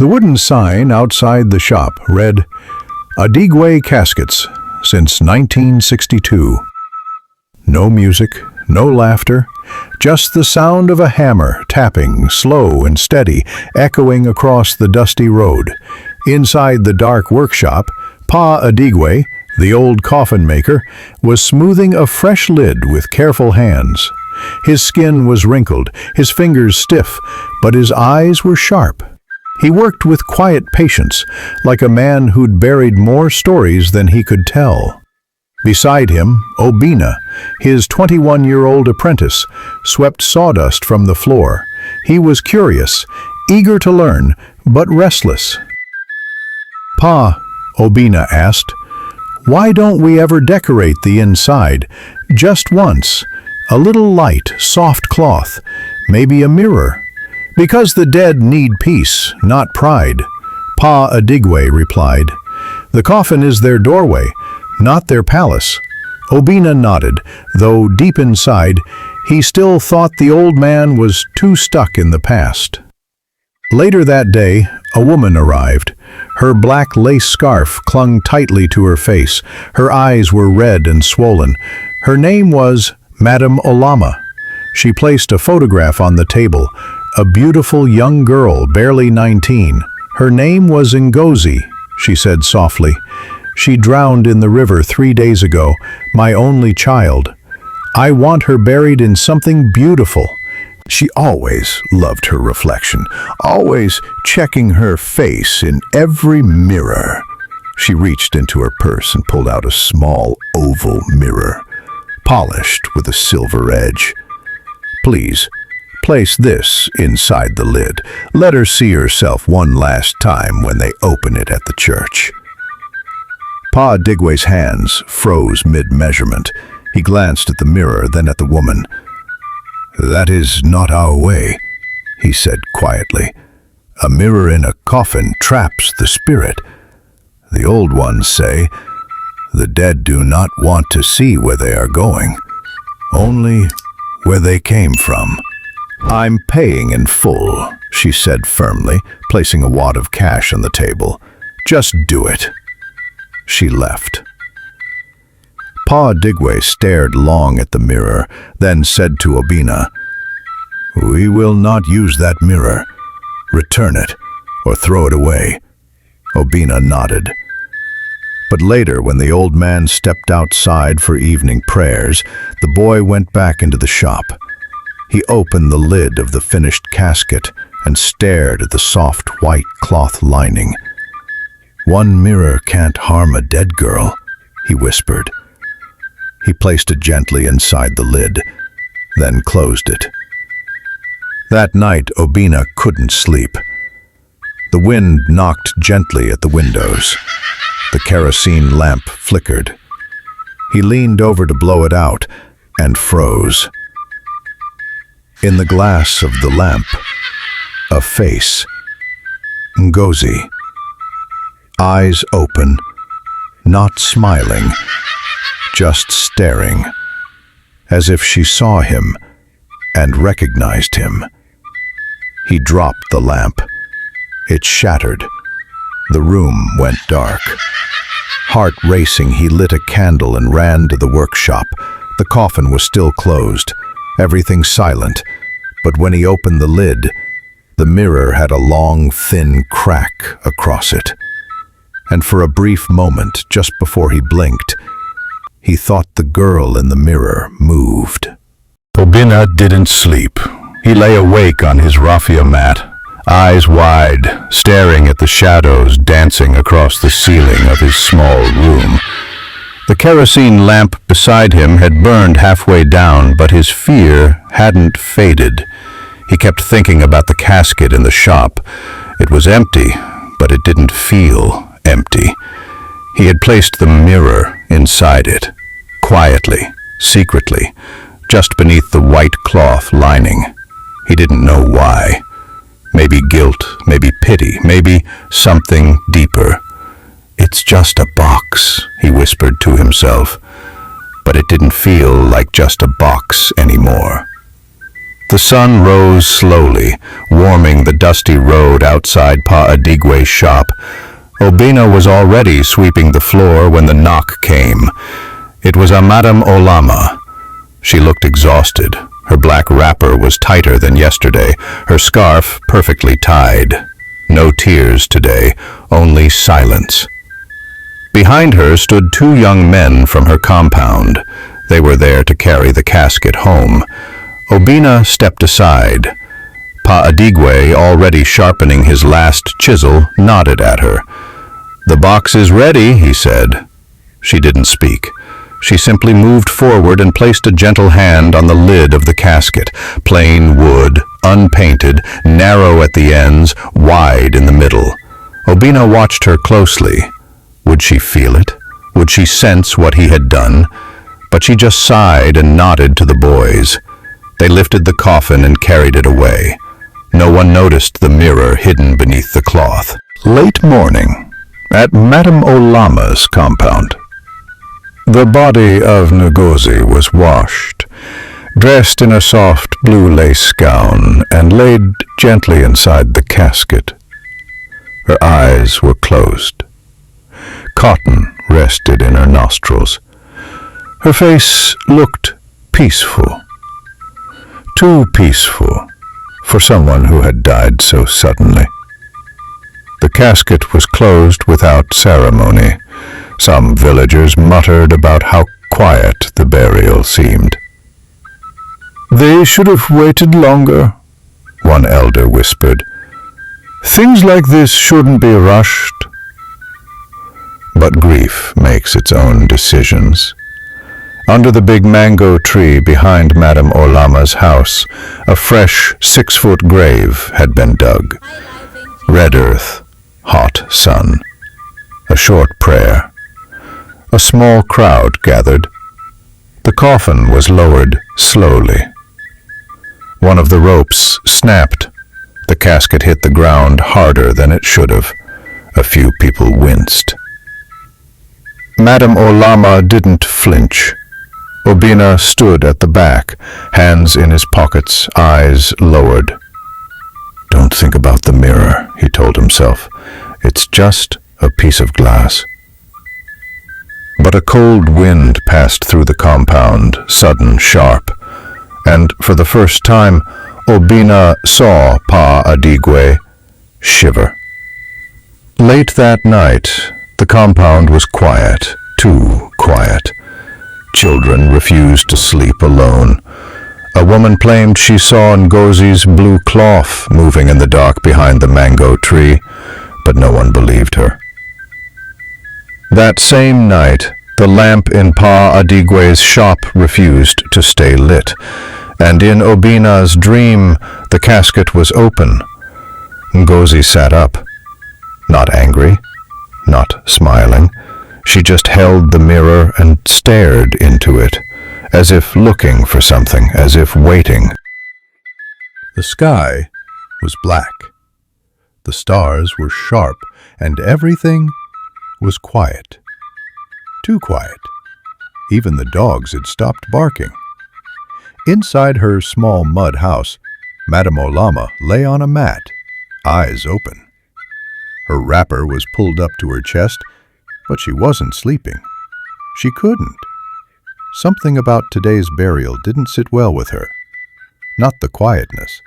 The wooden sign outside the shop read, Adigwe Caskets, since 1962. No music, no laughter, just the sound of a hammer tapping, slow and steady, echoing across the dusty road. Inside the dark workshop, Pa Adigwe, the old coffin maker, was smoothing a fresh lid with careful hands. His skin was wrinkled, his fingers stiff, but his eyes were sharp. He worked with quiet patience, like a man who'd buried more stories than he could tell. Beside him, Obina, his 21-year-old apprentice, swept sawdust from the floor. He was curious, eager to learn, but restless. Pa, Obina asked, why don't we ever decorate the inside? Just once. A little light, soft cloth, maybe a mirror. Because the dead need peace, not pride, Pa Adigwe replied. The coffin is their doorway, not their palace. Obina nodded, though deep inside, he still thought the old man was too stuck in the past. Later that day, a woman arrived. Her black lace scarf clung tightly to her face. Her eyes were red and swollen. Her name was Madame Olama. She placed a photograph on the table, a beautiful young girl, barely 19. Her name was Ngozi, she said softly. She drowned in the river 3 days ago, my only child. I want her buried in something beautiful. She always loved her reflection, always checking her face in every mirror. She reached into her purse and pulled out a small oval mirror, polished with a silver edge. Please, place this inside the lid. Let her see herself one last time when they open it at the church. Pa Adigwe's hands froze mid-measurement. He glanced at the mirror, then at the woman. That is not our way, he said quietly. A mirror in a coffin traps the spirit. The old ones say, the dead do not want to see where they are going, only where they came from. I'm paying in full, she said firmly, placing a wad of cash on the table. Just do it. She left. Pa Adigwe stared long at the mirror, then said to Obina, we will not use that mirror. Return it, or throw it away. Obina nodded. But later, when the old man stepped outside for evening prayers, the boy went back into the shop. He opened the lid of the finished casket and stared at the soft white cloth lining. One mirror can't harm a dead girl, he whispered. He placed it gently inside the lid, then closed it. That night, Obina couldn't sleep. The wind knocked gently at the windows. The kerosene lamp flickered. He leaned over to blow it out and froze. In the glass of the lamp, a face. Ngozi. Eyes open, not smiling, just staring, as if she saw him and recognized him. He dropped the lamp. It shattered. The room went dark. Heart racing, he lit a candle and ran to the workshop. The coffin was still closed, everything silent, but when he opened the lid, the mirror had a long, thin crack across it. And for a brief moment, just before he blinked, he thought the girl in the mirror moved. Obina didn't sleep. He lay awake on his raffia mat, eyes wide, staring at the shadows dancing across the ceiling of his small room. The kerosene lamp beside him had burned halfway down, but his fear hadn't faded. He kept thinking about the casket in the shop. It was empty, but it didn't feel empty. He had placed the mirror inside it, quietly, secretly, just beneath the white cloth lining. He didn't know why. Maybe guilt, maybe pity, maybe something deeper. It's just a box, he whispered to himself, but it didn't feel like just a box anymore. The sun rose slowly, warming the dusty road outside Pa Adigwe's shop. Obina was already sweeping the floor when the knock came. It was a Madame Olama. She looked exhausted. Her black wrapper was tighter than yesterday, her scarf perfectly tied. No tears today, only silence. Behind her stood two young men from her compound. They were there to carry the casket home. Obina stepped aside. Pa Adigwe, already sharpening his last chisel, nodded at her. "The box is ready," he said. She didn't speak. She simply moved forward and placed a gentle hand on the lid of the casket. Plain wood, unpainted, narrow at the ends, wide in the middle. Obina watched her closely. Would she feel it? Would she sense what he had done? But she just sighed and nodded to the boys. They lifted the coffin and carried it away. No one noticed the mirror hidden beneath the cloth. Late morning, at Madame Olama's compound. The body of Ngozi was washed, dressed in a soft blue lace gown, and laid gently inside the casket. Her eyes were closed. Cotton rested in her nostrils. Her face looked peaceful. Too peaceful for someone who had died so suddenly. The casket was closed without ceremony. Some villagers muttered about how quiet the burial seemed. "They should have waited longer," one elder whispered. "Things like this shouldn't be rushed." But grief makes its own decisions. Under the big mango tree behind Madame Olama's house, a fresh 6-foot grave had been dug. Red earth, hot sun, a short prayer. A small crowd gathered. The coffin was lowered slowly. One of the ropes snapped. The casket hit the ground harder than it should have. A few people winced. Madame Olama didn't flinch. Obina stood at the back, hands in his pockets, eyes lowered. "Don't think about the mirror," he told himself. "It's just a piece of glass." But a cold wind passed through the compound, sudden, sharp, and for the first time, Obina saw Pa Adigwe shiver. Late that night, the compound was quiet, too quiet. Children refused to sleep alone. A woman claimed she saw Ngozi's blue cloth moving in the dark behind the mango tree, but no one believed her. That same night, the lamp in Pa Adigwe's shop refused to stay lit, and in Obina's dream, the casket was open. Ngozi sat up, not angry, not smiling. She just held the mirror and stared into it, as if looking for something, as if waiting. The sky was black. The stars were sharp, and everything was quiet. Too quiet. Even the dogs had stopped barking. Inside her small mud house, Madame Olama lay on a mat, eyes open. Her wrapper was pulled up to her chest, but she wasn't sleeping. She couldn't. Something about today's burial didn't sit well with her. Not the quietness,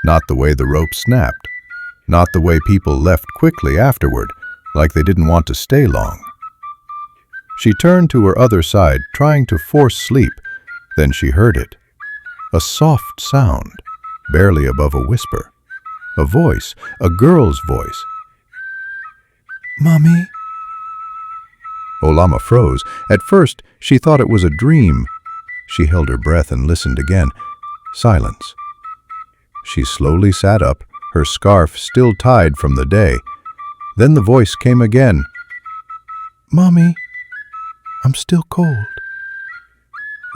not the way the rope snapped, not the way people left quickly afterward, like they didn't want to stay long. She turned to her other side, trying to force sleep. Then she heard it. A soft sound, barely above a whisper. A voice, a girl's voice. "Mommy?" Olama froze. At first, she thought it was a dream. She held her breath and listened again. Silence. She slowly sat up, her scarf still tied from the day. Then the voice came again. "Mommy, I'm still cold."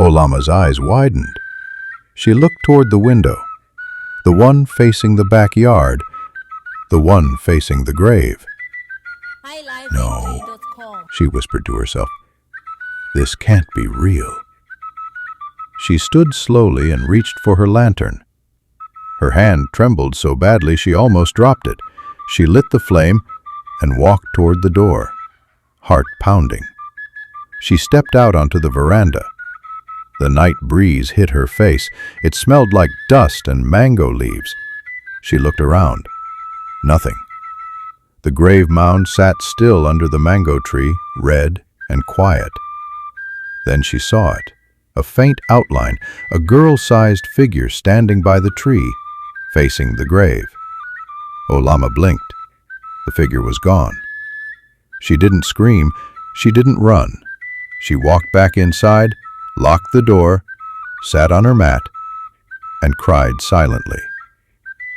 Olama's eyes widened. She looked toward the window, the one facing the backyard, the one facing the grave. "No," she whispered to herself. "This can't be real." She stood slowly and reached for her lantern. Her hand trembled so badly she almost dropped it. She lit the flame and walked toward the door, heart pounding. She stepped out onto the veranda. The night breeze hit her face. It smelled like dust and mango leaves. She looked around. Nothing. The grave mound sat still under the mango tree, red and quiet. Then she saw it, a faint outline, a girl-sized figure standing by the tree, facing the grave. Olama blinked. The figure was gone. She didn't scream. She didn't run. She walked back inside, locked the door, sat on her mat, and cried silently.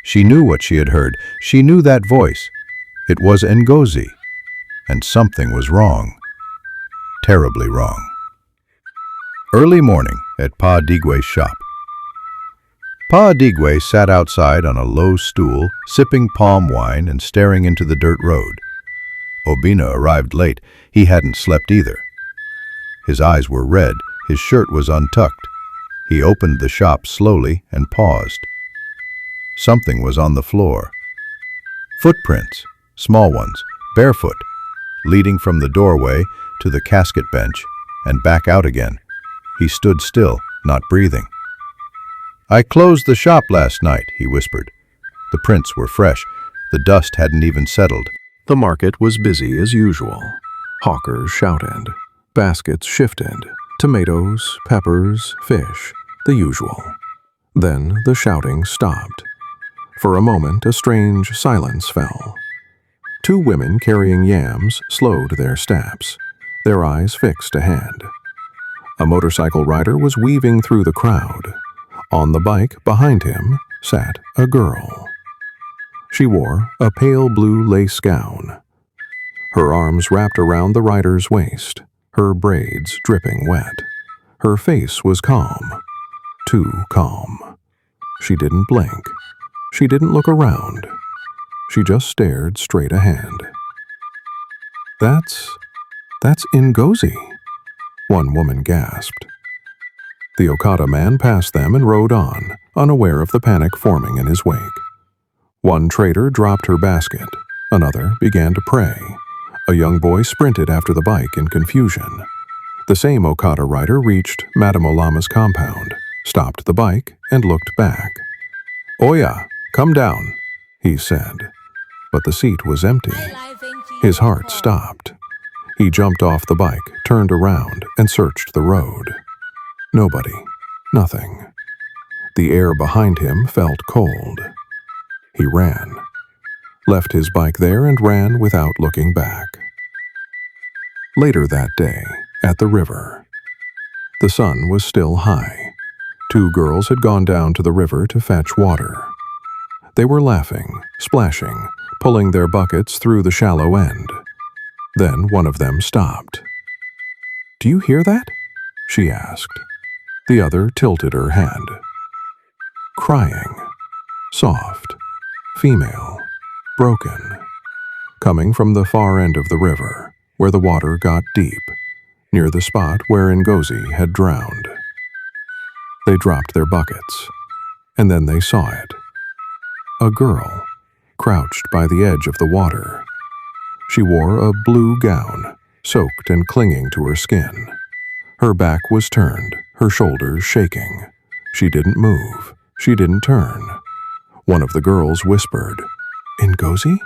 She knew what she had heard. She knew that voice. It was Ngozi, and something was wrong. Terribly wrong. Early morning at Pa Adigwe's shop. Pa Adigwe sat outside on a low stool, sipping palm wine and staring into the dirt road. Obina arrived late. He hadn't slept either. His eyes were red. His shirt was untucked. He opened the shop slowly and paused. Something was on the floor. Footprints, small ones, barefoot, leading from the doorway to the casket bench and back out again. He stood still, not breathing. "I closed the shop last night," he whispered. The prints were fresh. The dust hadn't even settled. The market was busy as usual. Hawkers shouted, baskets shifted, tomatoes, peppers, fish, the usual. Then the shouting stopped. For a moment, a strange silence fell. Two women carrying yams slowed their steps, their eyes fixed ahead. A motorcycle rider was weaving through the crowd. On the bike behind him sat a girl. She wore a pale blue lace gown. Her arms wrapped around the rider's waist, her braids dripping wet. Her face was calm, too calm. She didn't blink. She didn't look around. She just stared straight ahead. That's Ngozi," one woman gasped. The Okada man passed them and rode on, unaware of the panic forming in his wake. One trader dropped her basket. Another began to pray. A young boy sprinted after the bike in confusion. The same Okada rider reached Madame Olama's compound, stopped the bike, and looked back. "Oya, come down," he said. But the seat was empty. His heart stopped. He jumped off the bike, turned around, and searched the road. Nobody. Nothing. The air behind him felt cold. He ran. Left his bike there and ran without looking back. Later that day, at the river. The sun was still high. Two girls had gone down to the river to fetch water. They were laughing, splashing, pulling their buckets through the shallow end. Then one of them stopped. "Do you hear that?" she asked. The other tilted her head. Crying. Soft. Female. Broken. Coming from the far end of the river, where the water got deep, near the spot where Ngozi had drowned. They dropped their buckets, and then they saw it. A girl, crouched by the edge of the water. She wore a blue gown, soaked and clinging to her skin. Her back was turned, her shoulders shaking. She didn't move. She didn't turn. One of the girls whispered, "Ngozi?"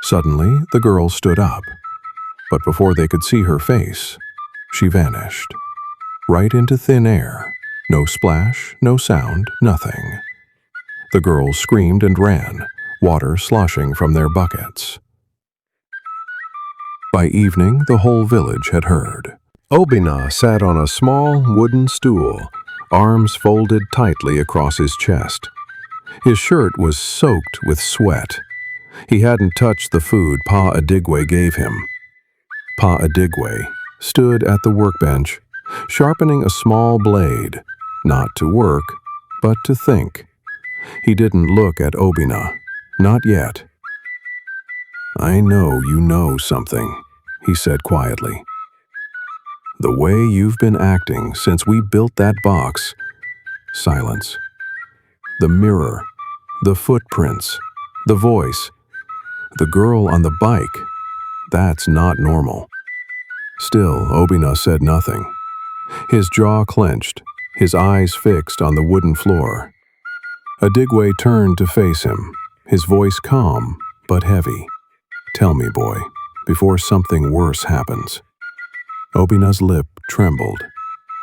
Suddenly, the girl stood up. But before they could see her face, she vanished. Right into thin air. No splash, no sound, nothing. The girls screamed and ran, water sloshing from their buckets. By evening, the whole village had heard. Obina sat on a small wooden stool, arms folded tightly across his chest. His shirt was soaked with sweat. He hadn't touched the food Pa Adigwe gave him. Pa Adigwe stood at the workbench, sharpening a small blade, not to work, but to think. He didn't look at Obina, not yet. "I know you know something," he said quietly. "The way you've been acting since we built that box." Silence. The mirror The footprints, the voice, the girl on the bike. That's not normal. Still, Obina said nothing. His jaw clenched, his eyes fixed on the wooden floor. Adigwe turned to face him, his voice calm but heavy. "Tell me, boy, before something worse happens." Obina's lip trembled.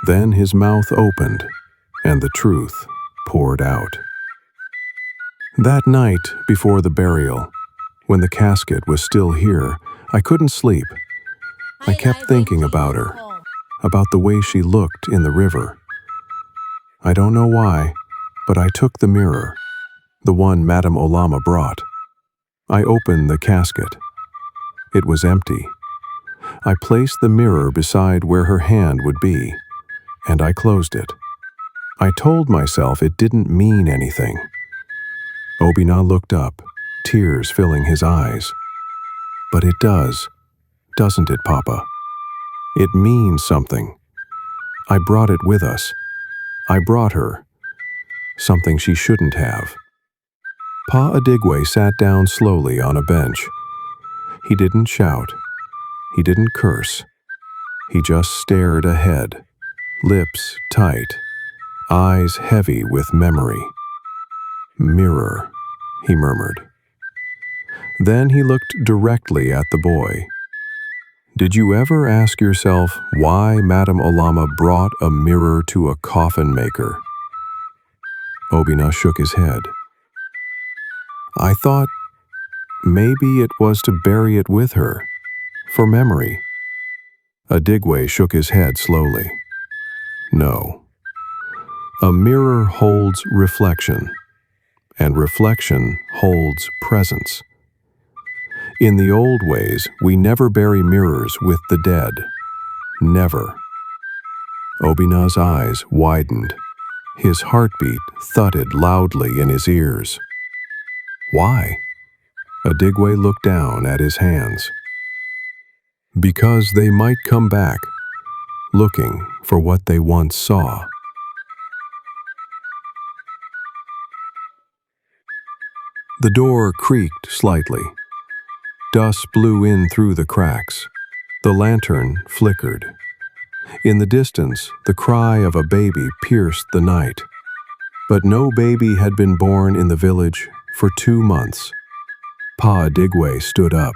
Then his mouth opened, and the truth poured out. That night before the burial, when the casket was still here, I couldn't sleep. I kept thinking about her, about the way she looked in the river. I don't know why, but I took the mirror, the one Madame Olama brought. I opened the casket. It was empty. I placed the mirror beside where her hand would be, and I closed it. I told myself it didn't mean anything. Obina looked up, tears filling his eyes. "But it does, doesn't it, Papa? It means something. I brought it with us. I brought her. Something she shouldn't have." Pa Adigwe sat down slowly on a bench. He didn't shout. He didn't curse. He just stared ahead, lips tight, eyes heavy with memory. "Mirror," he murmured. Then he looked directly at the boy. "Did you ever ask yourself why Madame Olama brought a mirror to a coffin maker?" Obina shook his head. "I thought maybe it was to bury it with her, for memory." Adigwe shook his head slowly. "No. A mirror holds reflection, and reflection holds presence. In the old ways, we never bury mirrors with the dead. Never." Obina's eyes widened. His heartbeat thudded loudly in his ears. "Why?" Adigwe looked down at his hands. "Because they might come back, looking for what they once saw." The door creaked slightly. Dust blew in through the cracks. The lantern flickered. In the distance, the cry of a baby pierced the night. But no baby had been born in the village for 2 months. Pa Adigwe stood up.